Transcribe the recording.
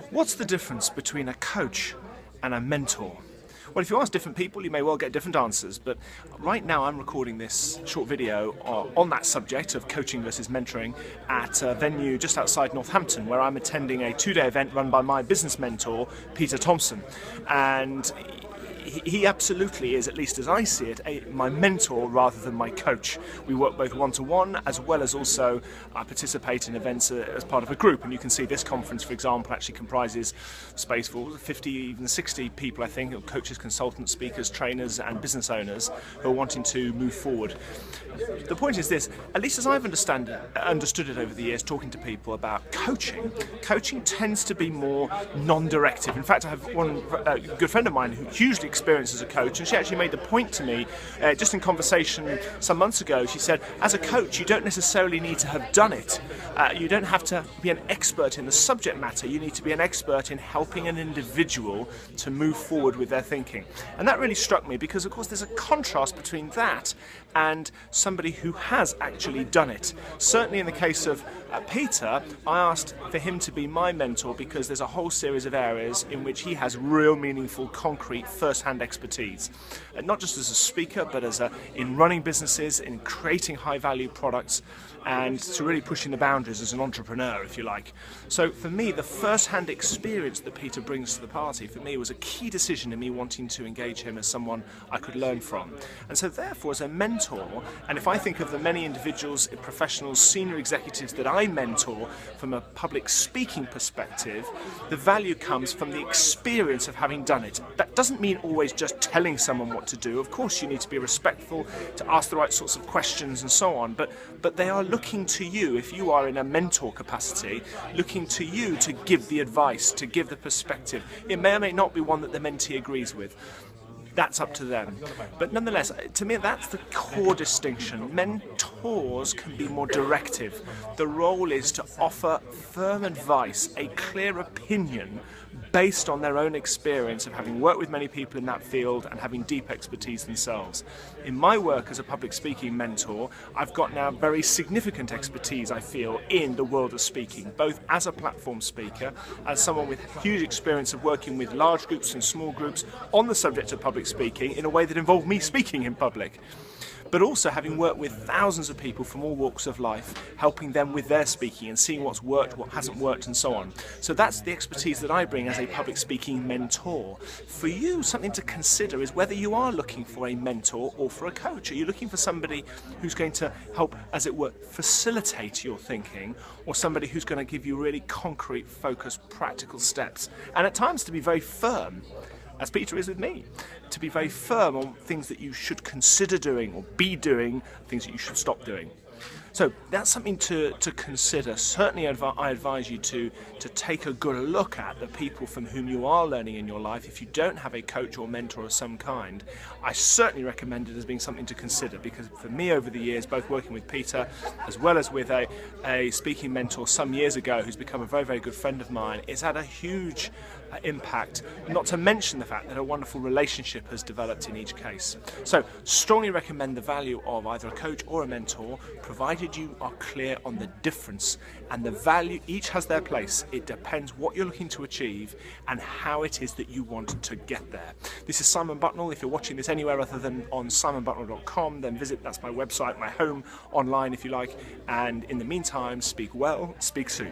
What's the difference between a coach and a mentor? Well, if you ask different people, you may well get different answers, but right now I'm recording this short video on that subject of coaching versus mentoring at a venue just outside Northampton, where I'm attending a 2-day event run by my business mentor, Peter Thompson. And he absolutely is, at least as I see it, my mentor rather than my coach. We work both one-to-one as well as also participate in events as part of a group, and you can see this conference, for example, actually comprises space for 50, even 60 people, I think, coaches, consultants, speakers, trainers and business owners who are wanting to move forward. The point is this, at least as I've understood it over the years talking to people about coaching tends to be more non-directive. In fact, I have one good friend of mine who hugely experienced as a coach, and she actually made the point to me just in conversation some months ago. She said, as a coach, you don't necessarily need to have done it. You don't have to be an expert in the subject matter. You need to be an expert in helping an individual to move forward with their thinking. And that really struck me because, of course, there's a contrast between that and somebody who has actually done it. Certainly in the case of Peter, I asked for him to be my mentor because there's a whole series of areas in which he has real, meaningful, concrete, first-hand expertise. Not just as a speaker, but in running businesses, in creating high-value products, and to really pushing the boundaries as an entrepreneur, if you like. So for me, the first-hand experience that Peter brings to the party, for me, was a key decision in me wanting to engage him as someone I could learn from. And so therefore, as a mentor, and if I think of the many individuals, professionals, senior executives that I mentor from a public speaking perspective, the value comes from the experience of having done it. That doesn't mean always just telling someone what to do. Of course, you need to be respectful, to ask the right sorts of questions and so on, but they are looking to you, if you are in a mentor capacity, looking to you to give the advice, to give the perspective. It may or may not be one that the mentee agrees with. That's up to them. But nonetheless, to me, that's the core distinction. Mentors can be more directive. The role is to offer firm advice, a clear opinion based on their own experience of having worked with many people in that field and having deep expertise themselves. In my work as a public speaking mentor, I've got now very significant expertise, I feel, in the world of speaking, both as a platform speaker, as someone with huge experience of working with large groups and small groups on the subject of public speaking in a way that involved me speaking in public, but also having worked with thousands of people from all walks of life, helping them with their speaking and seeing what's worked, what hasn't worked, and so on. So that's the expertise that I bring as a public speaking mentor. For you, something to consider is whether you are looking for a mentor or for a coach. Are you looking for somebody who's going to help, as it were, facilitate your thinking, or somebody who's going to give you really concrete, focused, practical steps, and at times to be very firm, as Peter is with me, to be very firm on things that you should consider doing or be doing, things that you should stop doing. So that's something to consider. Certainly I advise you to take a good look at the people from whom you are learning in your life. If you don't have a coach or mentor of some kind, I certainly recommend it as being something to consider, because for me over the years, both working with Peter as well as with a speaking mentor some years ago who's become a very, very good friend of mine, it's had a huge impact, not to mention the fact that a wonderful relationship has developed in each case. So strongly recommend the value of either a coach or a mentor, provided you are clear on the difference and the value. Each has their place. It depends what you're looking to achieve and how it is that you want to get there. This is Simon Bucknell. If you're watching this anywhere other than on simonbucknell.com, then visit, that's my website, my home online if you like, and in the meantime, speak well, speak soon.